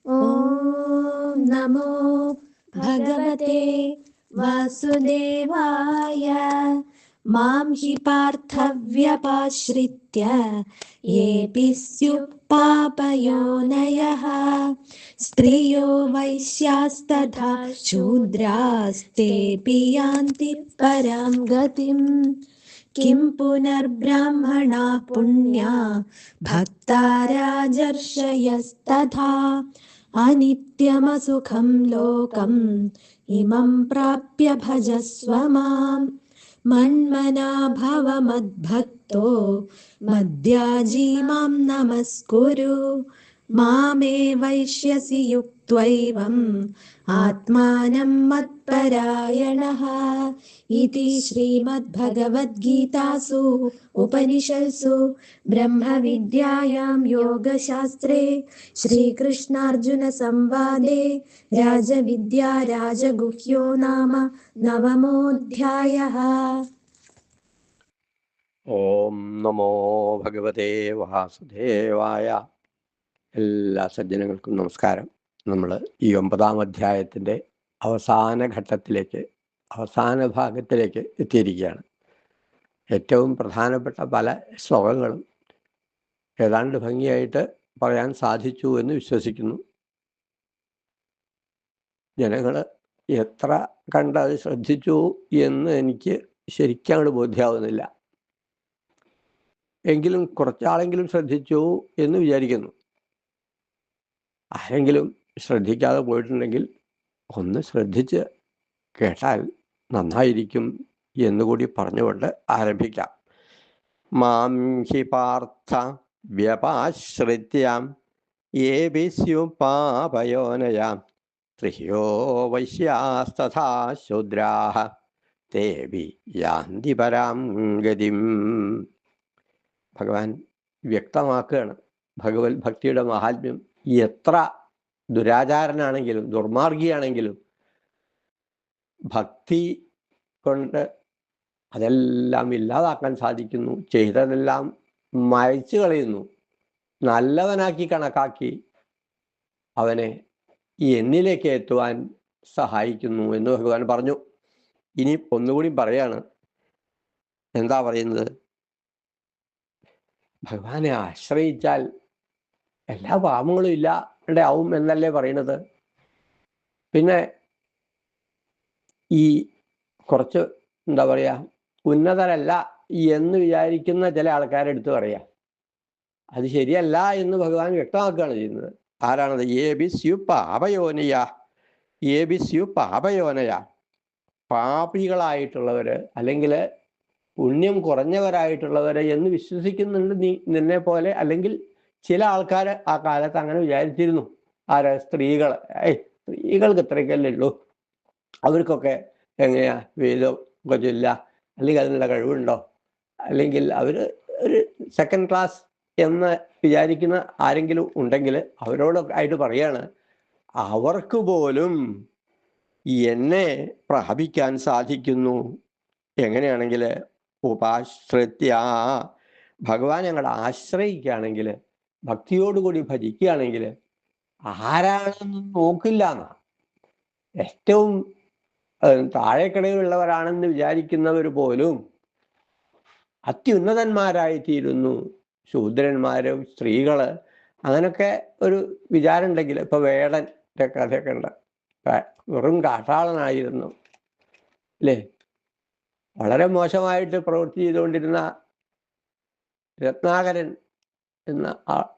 ഓം നമോ ഭഗവതേ വാസുദേവായ. മാം he പാർത്ഥവ്യപാശ്രിത്യ യേപി സ്യുഃ പാപയോനയഃ സ്ത്രിയോ വൈശ്യാസ്തഥാ ശൂദ്രാസ്തേപി യാന്തി പരാം ഗതിം. Kim പുനർബ്രാഹ്മണാ പുണ്യാ ഭക്താ രാജർഷയസ്തഥാ അനിത്യമസുഖം ലോകം ഇമം പ്രാപ്യ ഭജസ്വ മാം. മന്മനാ ഭവ മദ്ഭക്തോ മദ്യാജീ മാം നമസ്കുരു. മാമേ വൈഷ്യസി യുക്ത്വൈവം ആത്മാനം മത്പരായണഃ. ഇതി ശ്രീമദ്ഭഗവദ്ഗീതാസു ഉപനിഷത്സു ബ്രഹ്മവിദ്യായാം യോഗശാസ്ത്രേ ശ്രീകൃഷ്ണാർജുന സംവാദേ രാജവിദ്യാ രാജഗുഹ്യോ നാമ നവമോऽധ്യായഃ. ഓം നമോ ഭഗവതേ വാസുദേവായ. എല്ലാ സജ്ജനങ്ങൾക്കും നമസ്കാരം. നമ്മൾ ഈ 9-ാം അധ്യായത്തിൻ്റെ അവസാന ഘട്ടത്തിലേക്ക്, അവസാന ഭാഗത്തിലേക്ക് എത്തിയിരിക്കുകയാണ്. ഏറ്റവും പ്രധാനപ്പെട്ട പല ശ്ലോകങ്ങളും ഏതാണ്ട് ഭംഗിയായിട്ട് പറയാൻ സാധിച്ചു എന്ന് വിശ്വസിക്കുന്നു. ജനങ്ങൾ എത്ര കണ്ടത് ശ്രദ്ധിച്ചു എന്ന് എനിക്ക് ശരിക്കും അങ്ങോട്ട് ബോധ്യമാവുന്നില്ല. എങ്കിലും കുറച്ചാളെങ്കിലും ശ്രദ്ധിച്ചു എന്ന് വിചാരിക്കുന്നു. ആരെങ്കിലും ശ്രദ്ധിക്കാതെ പോയിട്ടുണ്ടെങ്കിൽ ഒന്ന് ശ്രദ്ധിച്ച് കേട്ടാൽ നന്നായിരിക്കും എന്നുകൂടി പറഞ്ഞുകൊണ്ട് ആരംഭിക്കാം. മാം ഹി പാർത്ഥ വ്യപാശ്രിത്യാം യേപി സ്യുഃ പാപയോനയാം സ്ത്രിയോ വൈശ്യാസ്തഥാ ശൂദ്രാഃ തേപി യാന്തി പരാം ഗതിം. ഭഗവാൻ വ്യക്തമാക്കുകയാണ് ഭഗവത് ഭക്തിയുടെ മഹാത്മ്യം. എത്ര ദുരാചാരനാണെങ്കിലും ദുർമാർഗിയാണെങ്കിലും ഭക്തി കൊണ്ട് അതെല്ലാം ഇല്ലാതാക്കാൻ സാധിക്കുന്നു. ചെയ്തതെല്ലാം മയച്ചു കളയുന്നു, നല്ലവനാക്കി കണക്കാക്കി അവനെ എന്നിലേക്ക് എത്തുവാൻ സഹായിക്കുന്നു എന്ന് ഭഗവാൻ പറഞ്ഞു. ഇനി ഒന്നുകൂടി പറയാണ്. എന്താ പറയുന്നത്? ഭഗവാനെ ആശ്രയിച്ചാൽ എല്ലാ പാപങ്ങളും ഇല്ലാണ്ടാവും എന്നല്ലേ പറയണത്. പിന്നെ ഈ കുറച്ച് എന്താ പറയുക, ഉന്നതരല്ല എന്ന് വിചാരിക്കുന്ന ചില ആൾക്കാരെടുത്ത് പറയാം. അത് ശരിയല്ല എന്ന് ഭഗവാൻ വ്യക്തമാക്കുകയാണ് ചെയ്യുന്നത്. ആരാണത്? യേപി സ്യുഃ പാപയോനയ, യേപി സ്യുഃ പാപയോനയ. പാപികളായിട്ടുള്ളവര് അല്ലെങ്കിൽ പുണ്യം കുറഞ്ഞവരായിട്ടുള്ളവര് എന്ന് വിശ്വസിക്കുന്നുണ്ട് നിന്നെ പോലെ. അല്ലെങ്കിൽ ചില ആൾക്കാർ ആ കാലത്ത് അങ്ങനെ വിചാരിച്ചിരുന്നു. ആരാ? സ്ത്രീകൾ. സ്ത്രീകൾക്ക് ഇത്രയ്ക്കല്ലേ ഉള്ളൂ, അവർക്കൊക്കെ എങ്ങനെയാ വേദം ഒക്കെ ചൊല്ല, അല്ലെങ്കിൽ അതിനുള്ള കഴിവുണ്ടോ, അല്ലെങ്കിൽ അവർ ഒരു സെക്കൻഡ് ക്ലാസ് എന്ന് വിചാരിക്കുന്ന ആരെങ്കിലും ഉണ്ടെങ്കിൽ അവരോടൊക്കെ ആയിട്ട് പറയാണ്, അവർക്ക് പോലും എന്നെ പ്രാപിക്കാൻ സാധിക്കുന്നു. എങ്ങനെയാണെങ്കിൽ ഉപാശ്രിത്യ, ഭഗവാൻ ഞങ്ങൾ ആശ്രയിക്കുകയാണെങ്കിൽ, ഭക്തിയോടുകൂടി ഭജിക്കുകയാണെങ്കിൽ ആരാണെന്ന് നോക്കില്ല എന്നാ. ഏറ്റവും താഴെക്കിടയിലുള്ളവരാണെന്ന് വിചാരിക്കുന്നവർ പോലും അത്യുന്നതന്മാരായിത്തീരുന്നു. ശൂദ്രന്മാരും സ്ത്രീകള് അങ്ങനൊക്കെ ഒരു വിചാരം ഉണ്ടെങ്കിൽ, ഇപ്പൊ വേടന്റെ കഥയൊക്കെ ഉണ്ട്. വെറും കാട്ടാളനായിരുന്നു അല്ലേ? വളരെ മോശമായിട്ട് പ്രവൃത്തി ചെയ്തുകൊണ്ടിരുന്ന രത്നാകരൻ എന്ന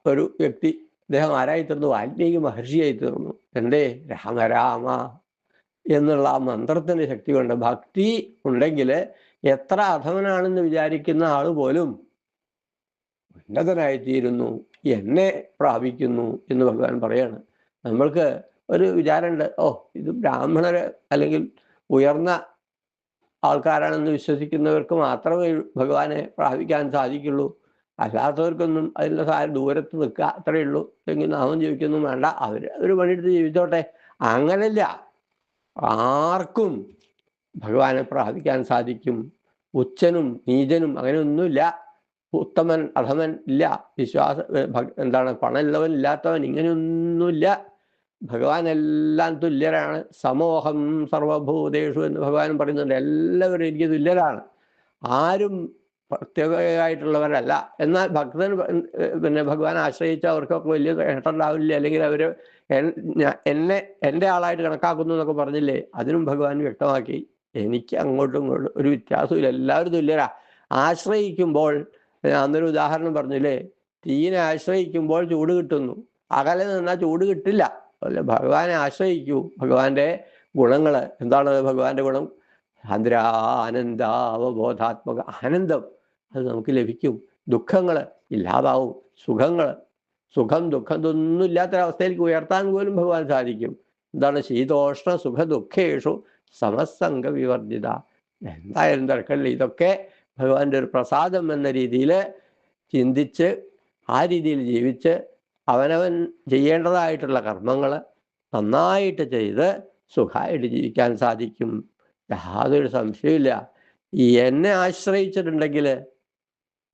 ഒരു വ്യക്തി, അദ്ദേഹം ആരായി തീർന്നു? വാൽമീകി മഹർഷിയായി തീർന്നു. എന്തേ? രാമരാമ എന്നുള്ള ആ മന്ത്രത്തിന്റെ ശക്തി കൊണ്ട്. ഭക്തി ഉണ്ടെങ്കിൽ എത്ര അധമനാണെന്ന് വിചാരിക്കുന്ന ആള് പോലും ഉന്നതനായിത്തീരുന്നു, എന്നെ പ്രാപിക്കുന്നു എന്ന് ഭഗവാൻ പറയാണ്. നമ്മൾക്ക് ഒരു വിചാരമുണ്ട്, ഇത് ബ്രാഹ്മണര് അല്ലെങ്കിൽ ഉയർന്ന ആൾക്കാരാണെന്ന് വിശ്വസിക്കുന്നവർക്ക് മാത്രമേ ഭഗവാനെ പ്രാപിക്കാൻ സാധിക്കുള്ളൂ, അല്ലാത്തവർക്കൊന്നും അതിനുള്ള ദൂരത്ത് നിൽക്കുക അത്രയേ ഉള്ളൂ, എങ്കിൽ നാമം ജീവിക്കൊന്നും വേണ്ട, അവർ പണിയെടുത്ത് ജീവിച്ചോട്ടെ. അങ്ങനല്ല, ആർക്കും ഭഗവാനെ പ്രാപിക്കാൻ സാധിക്കും. ഉച്ചനും നീചനും അങ്ങനെ ഒന്നുമില്ല, ഉത്തമൻ അധമൻ ഇല്ല, പണമുള്ളവൻ ഇല്ലാത്തവൻ, ഇങ്ങനെയൊന്നുമില്ല. ഭഗവാൻ എല്ലാം തുല്യരാണ്. സമോഹം സർവഭൂതേഷു എന്ന് ഭഗവാൻ പറയുന്നുണ്ട്. എല്ലാവരും എനിക്ക് തുല്യരാണ്, ആരും പ്രത്യേകമായിട്ടുള്ളവരല്ല. എന്നാൽ ഭക്തൻ പിന്നെ ഭഗവാൻ ആശ്രയിച്ച അവർക്കൊക്കെ വലിയ നേട്ടം ഉണ്ടാവില്ല, അല്ലെങ്കിൽ അവർ എന്നെ എൻ്റെ ആളായിട്ട് കണക്കാക്കുന്നു എന്നൊക്കെ പറഞ്ഞില്ലേ, അതിനും ഭഗവാൻ വ്യക്തമാക്കി എനിക്ക് അങ്ങോട്ടും ഇങ്ങോട്ടും ഒരു വ്യത്യാസമില്ല, എല്ലാവരും തുല്യരാ. ആശ്രയിക്കുമ്പോൾ അന്നൊരു ഉദാഹരണം പറഞ്ഞില്ലേ, തീനെ ആശ്രയിക്കുമ്പോൾ ചൂട് കിട്ടുന്നു, അകലെ നിന്നാൽ ചൂട് കിട്ടില്ല. അല്ല, ഭഗവാനെ ആശ്രയിക്കൂ. ഭഗവാന്റെ ഗുണങ്ങൾ എന്താണ്? ഭഗവാന്റെ ഗുണം ആനന്ദാവബോധാത്മക ആനന്ദം, അത് നമുക്ക് ലഭിക്കും. ദുഃഖങ്ങൾ ഇല്ലാതാവും. സുഖം ദുഃഖം ഇതൊന്നും ഇല്ലാത്തൊരവസ്ഥയിലേക്ക് ഉയർത്താൻ പോലും ഭഗവാൻ സാധിക്കും. എന്താണ്? ശീതോഷ്ണ സുഖ ദുഃഖേഷു സമസംഗ വിവർജിത. എന്തായാലും തിരക്കല്ല, ഇതൊക്കെ ഭഗവാന്റെ ഒരു പ്രസാദം എന്ന രീതിയിൽ ചിന്തിച്ച് ആ രീതിയിൽ ജീവിച്ച് അവനവൻ ചെയ്യേണ്ടതായിട്ടുള്ള കർമ്മങ്ങൾ നന്നായിട്ട് ചെയ്ത് സുഖമായിട്ട് ജീവിക്കാൻ സാധിക്കും. യാതൊരു സംശയമില്ല. എന്നെ ആശ്രയിച്ചിട്ടുണ്ടെങ്കിൽ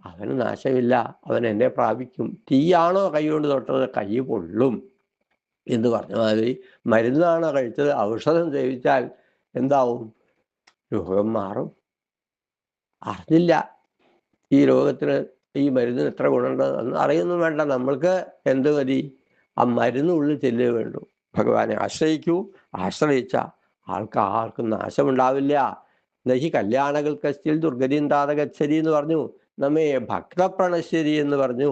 അവന് നാശമില്ല, അവൻ എന്നെ പ്രാപിക്കും. തീയാണോ കൈകൊണ്ട് തൊട്ടത്, കൈ പൊള്ളും എന്ന് പറഞ്ഞ മാതിരി മരുന്നാണോ കഴിച്ചത്, ഔഷധം സേവിച്ചാൽ എന്താവും? രോഗം മാറും. അറിഞ്ഞില്ല ഈ രോഗത്തിന് ഈ മരുന്നിന് എത്ര ഗുണമുണ്ട് എന്ന് അറിയൊന്നും വേണ്ട. നമ്മൾക്ക് എന്ത് മതി? ആ മരുന്ന് ഉള്ളിൽ ചെല്ലുക വേണ്ടു. ഭഗവാനെ ആശ്രയിക്കൂ. ആശ്രയിച്ച ആർക്കും നാശമുണ്ടാവില്ല. നഹി കല്യാണകൾ കശ്ചിൽ ദുർഗതിയും താതകച്ചരി എന്ന് പറഞ്ഞു. നമ്മെ ഭക്തപ്രണശ്വരി എന്ന് പറഞ്ഞു.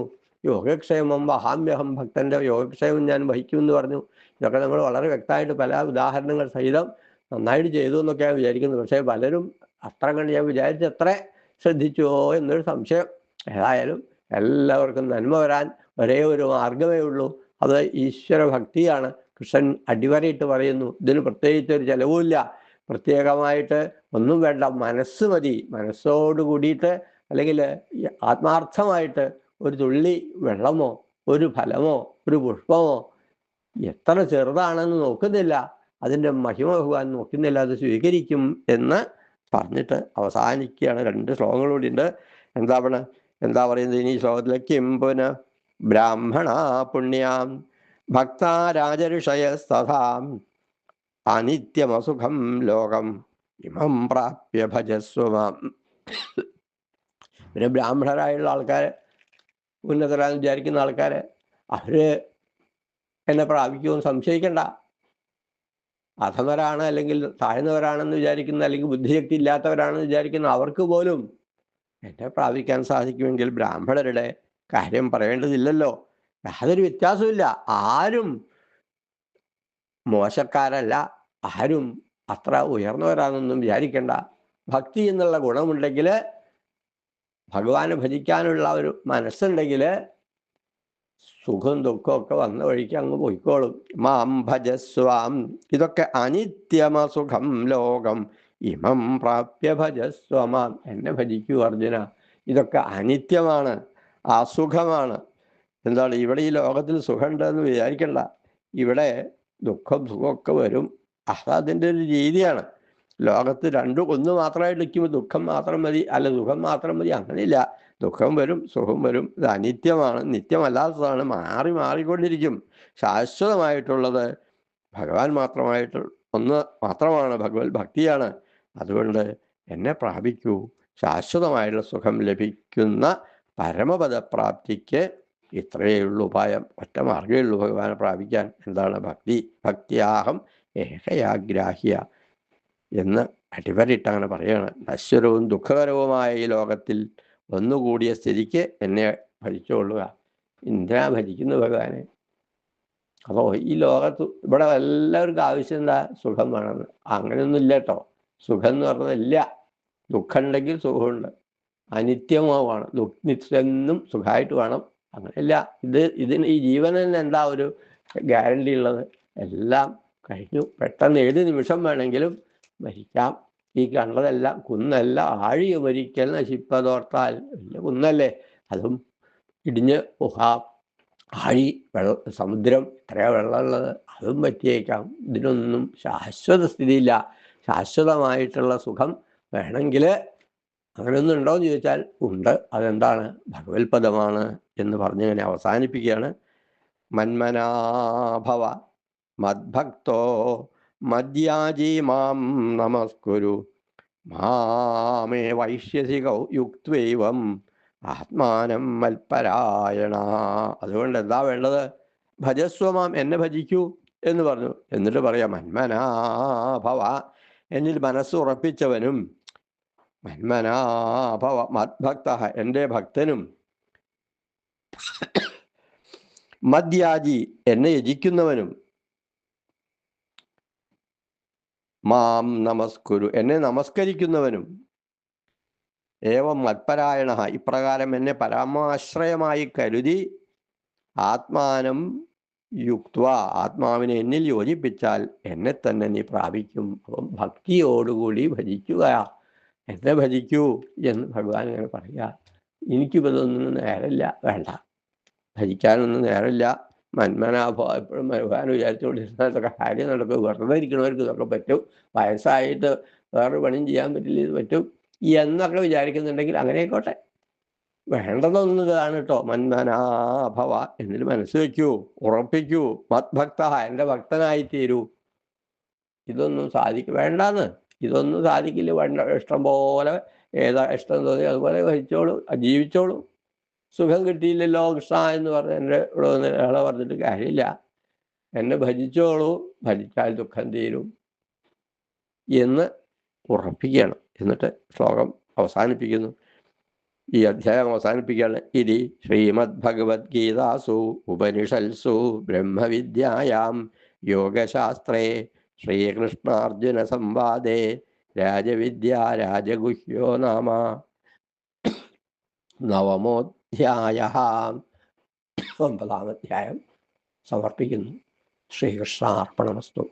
യോഗക്ഷേമം വഹാമ്യഹം, ഭക്തന്റെ യോഗക്ഷേമം ഞാൻ വഹിക്കുമെന്ന് പറഞ്ഞു. ഇതൊക്കെ നമ്മൾ വളരെ വ്യക്തമായിട്ട് പല ഉദാഹരണങ്ങൾ സഹിതം നന്നായിട്ട് ചെയ്തു എന്നൊക്കെയാണ് വിചാരിക്കുന്നത്. പക്ഷേ പലരും അത്ര കണ്ട് ഞാൻ വിചാരിച്ചത്ര ശ്രദ്ധിച്ചുവോ എന്നൊരു സംശയം. ഏതായാലും എല്ലാവർക്കും നന്മ വരാൻ ഒരേ ഒരു മാർഗമേ ഉള്ളൂ, അത് ഈശ്വര ഭക്തിയാണ്. കൃഷ്ണൻ അടിവരയിട്ട് പറയുന്നു. ഇതിന് പ്രത്യേകിച്ചൊരു ചെലവുമില്ല, പ്രത്യേകമായിട്ട് ഒന്നും വേണ്ട. മനസ്സ് മതി. മനസ്സോട് കൂടിയിട്ട് അല്ലെങ്കിൽ ആത്മാർത്ഥമായിട്ട് ഒരു തുള്ളി വെള്ളമോ ഒരു ഫലമോ ഒരു പുഷ്പമോ എത്ര ചെറുതാണെന്ന് നോക്കുന്നില്ല, അതിൻ്റെ മഹിമ ഭഗവാൻ നോക്കുന്നില്ല, അത് സ്വീകരിക്കും എന്ന് പറഞ്ഞിട്ട് അവസാനിക്കുകയാണ്. 2 ശ്ലോകങ്ങളൂടി ഉണ്ട്. എന്താ പറയുന്നത് ഇനി ശ്ലോകത്തിലെ? കിംപുന ബ്രാഹ്മണ പുണ്യാം ഭക്താ രാജഋഷയസ്തഥാം അനിത്യമസുഖം ലോകം ഇമം പ്രാപ്യ ഭജസ്വമാം. പിന്നെ ബ്രാഹ്മണരായുള്ള ആൾക്കാർ, ഉന്നതരാന്ന് വിചാരിക്കുന്ന ആൾക്കാർ, അവര് എന്നെ പ്രാപിക്കുമെന്ന് സംശയിക്കണ്ട. അധമരാണ് അല്ലെങ്കിൽ താഴ്ന്നവരാണെന്ന് വിചാരിക്കുന്ന, അല്ലെങ്കിൽ ബുദ്ധിശക്തി ഇല്ലാത്തവരാണെന്ന് വിചാരിക്കുന്ന അവർക്ക് പോലും എന്നെ പ്രാപിക്കാൻ സാധിക്കുമെങ്കിൽ ബ്രാഹ്മണരുടെ കാര്യം പറയേണ്ടതില്ലല്ലോ. യാതൊരു വ്യത്യാസമില്ല. ആരും മോശക്കാരല്ല, ആരും അത്ര ഉയർന്നവരാണെന്നൊന്നും വിചാരിക്കേണ്ട. ഭക്തി എന്നുള്ള ഗുണമുണ്ടെങ്കിൽ, ഭഗവാനെ ഭജിക്കാനുള്ള ഒരു മനസ്സുണ്ടെങ്കിൽ സുഖം ദുഃഖമൊക്കെ വന്ന വഴിക്ക് അങ്ങ് പോയിക്കോളും. മാം ഭജസ്വാം, ഇതൊക്കെ അനിത്യമസുഖം ലോകം ഇമം പ്രാപ്യ ഭജസ്വമാം. എന്നെ ഭജിക്കൂ അർജുന. ഇതൊക്കെ അനിത്യമാണ്, അസുഖമാണ്. എന്താണ്? ഇവിടെ ഈ ലോകത്തിൽ സുഖമുണ്ടെന്ന് വിചാരിക്കണ്ട. ഇവിടെ ദുഃഖം സുഖമൊക്കെ വരും. അതിൻ്റെ ഒരു രീതിയാണ്. ലോകത്ത് ഒന്ന് മാത്രമായിട്ട് നിൽക്കുമ്പോൾ ദുഃഖം മാത്രം മതി, അല്ല സുഖം മാത്രം മതി, അങ്ങനെയില്ല. ദുഃഖം വരും, സുഖം വരും. ഇത് അനിത്യമാണ്, നിത്യമല്ലാത്തതാണ്, മാറിക്കൊണ്ടിരിക്കും. ശാശ്വതമായിട്ടുള്ളത് ഭഗവാൻ ഒന്ന് മാത്രമാണ്, ഭഗവത് ഭക്തിയാണ്. അതുകൊണ്ട് എന്നെ പ്രാപിക്കൂ. ശാശ്വതമായിട്ടുള്ള സുഖം ലഭിക്കുന്ന പരമപദപ്രാപ്തിക്ക് ഇത്രയേ ഉള്ളൂ ഉപായം, ഒറ്റ മാർഗ്ഗമേ ഉള്ളൂ ഭഗവാനെ പ്രാപിക്കാൻ. എന്താണ്? ഭക്തി. ഭക്തിയാഹം ഏകയാഗ്രാഹ്യ എന്ന് അടിവരയിട്ട് അങ്ങനെ പറയാണ്. നശ്വരവും ദുഃഖകരവുമായ ഈ ലോകത്തിൽ ഒന്നുകൂടിയ സ്ഥിതിക്ക് എന്നെ ഭജിച്ചുകൊള്ളുക. എന്തിനാ ഭജിക്കുന്നു ഭഗവാനെ? അപ്പോൾ ഈ ലോകത്ത് ഇവിടെ എല്ലാവർക്കും ആവശ്യം എന്താ? സുഖം വേണമെന്ന്. അങ്ങനെയൊന്നും ഇല്ല കേട്ടോ. സുഖം എന്ന് പറഞ്ഞതില്ല. ദുഃഖം ഉണ്ടെങ്കിൽ സുഖമുണ്ട്. അനിത്യമാണ്. നിത്യമെന്നും സുഖമായിട്ട് വേണം, അങ്ങനെയല്ല. ഇതിന് ഈ ജീവനിന് എന്താ ഒരു ഗ്യാരണ്ടി ഉള്ളത്? എല്ലാം കഴിഞ്ഞു. പെട്ടെന്ന് ഏത് നിമിഷം വേണമെങ്കിലും മരിക്കാം. ഈ കണ്ടതെല്ലാം കുന്നല്ല, ഒരിക്കൽ നശിപ്പതോർത്താൽ. വലിയ കുന്നല്ലേ, അതും ഇടിഞ്ഞ് ആഴി സമുദ്രം എത്രയാ വെള്ളമുള്ളത്, അതും പറ്റിയേക്കാം. ഇതിനൊന്നും ശാശ്വത സ്ഥിതിയില്ല. ശാശ്വതമായിട്ടുള്ള സുഖം വേണമെങ്കിൽ അങ്ങനെയൊന്നും ഉണ്ടോയെന്ന് ചോദിച്ചാൽ ഉണ്ട്. അതെന്താണ്? ഭഗവത്പദമാണ് എന്ന് പറഞ്ഞിങ്ങനെ അവസാനിപ്പിക്കുകയാണ്. മന്മനാഭവ മദ്ഭക്തോ മദ്യാജീ മാം നമസ്കുരു മാമേ വൈശ്യസി യുക്തൈവം ആത്മാനം മൽപരായണ. അതുകൊണ്ട് എന്താ വേണ്ടത്? ഭജസ്വമാം, എന്നെ ഭജിക്കൂ എന്ന് പറഞ്ഞു. എന്നിട്ട് പറയാം മന്മനാഭവ, എന്നിൽ മനസ്സ് ഉറപ്പിച്ചവനും, മന്മനാഭവ മദ്ഭക്ത, എൻ്റെ ഭക്തനും, മദ്യാജി, എന്നെ യജിക്കുന്നവനും, മാം നമസ്കുരു, എന്നെ നമസ്കരിക്കുന്നവനും, ഏവം മത്പരായണ, ഇപ്രകാരം എന്നെ പരമാശ്രയമായി കരുതി, ആത്മാനം യുക്ത്വ, ആത്മാവിനെ എന്നിൽ യോജിപ്പിച്ചാൽ എന്നെ തന്നെ നീ പ്രാപിക്കും. അപ്പം ഭക്തിയോടുകൂടി ഭജിക്കുക, എന്നെ ഭജിക്കൂ എന്ന് ഭഗവാൻ ഇങ്ങനെ പറയുക. എനിക്കിപ്പോൾ ഇതൊന്നും നേരമില്ല, വേണ്ട, ഭജിക്കാനൊന്നും നേരമില്ല. മന്മനാഭോ എപ്പോഴും ഭഗവാൻ വിചാരിച്ചുകൊണ്ടിരുന്നതൊക്കെ കാര്യം നടക്കും. വെറുതെ ഇരിക്കണവർക്ക് ഇതൊക്കെ പറ്റും, വയസ്സായിട്ട് വേറെ പണിയും ചെയ്യാൻ പറ്റില്ല, ഇത് പറ്റും എന്നൊക്കെ വിചാരിക്കുന്നുണ്ടെങ്കിൽ അങ്ങനെയായിക്കോട്ടെ. വേണ്ടതൊന്നും ഇതാണ് കേട്ടോ. മന്മനാഭവ, എന്നിൽ മനസ്സ് വയ്ക്കൂ, ഉറപ്പിക്കൂ. മദ്ഭക്ത, എൻ്റെ ഭക്തനായിത്തീരൂ. ഇതൊന്നും വേണ്ടാന്ന്, ഇതൊന്നും സാധിക്കില്ല. വേണ്ട, ഇഷ്ടം പോലെ ഏതാ ഇഷ്ടം തോന്നി അതുപോലെ ഭജിച്ചോളൂ, ജീവിച്ചോളൂ. സുഖം കിട്ടിയില്ലല്ലോ കൃഷ്ണ എന്ന് പറഞ്ഞ് എൻ്റെ ഇവിടെ വന്ന് ആളെ പറഞ്ഞിട്ട് കാര്യമില്ല. എന്നെ ഭജിച്ചോളൂ, ഭജിച്ചാൽ ദുഃഖം തീരും എന്ന് ഉറപ്പിക്കണം. എന്നിട്ട് ശ്ലോകം അവസാനിപ്പിക്കുന്നു. ഈ അധ്യായം അവസാനിപ്പിക്കുകയാണ്. ഇതി ശ്രീമദ് ഭഗവത്ഗീതാസു ഉപനിഷത്സു ബ്രഹ്മവിദ്യായാം യോഗശാസ്ത്രേ ശ്രീകൃഷ്ണാർജുന സംവാദേ രാജവിദ്യാ രാജഗുഹ്യോ നാമ നവമോധ്യായ. 9ാം അധ്യായം സമർപ്പിക്കുന്നു. ശ്രീകൃഷ്ണാർപ്പണമസ്തു.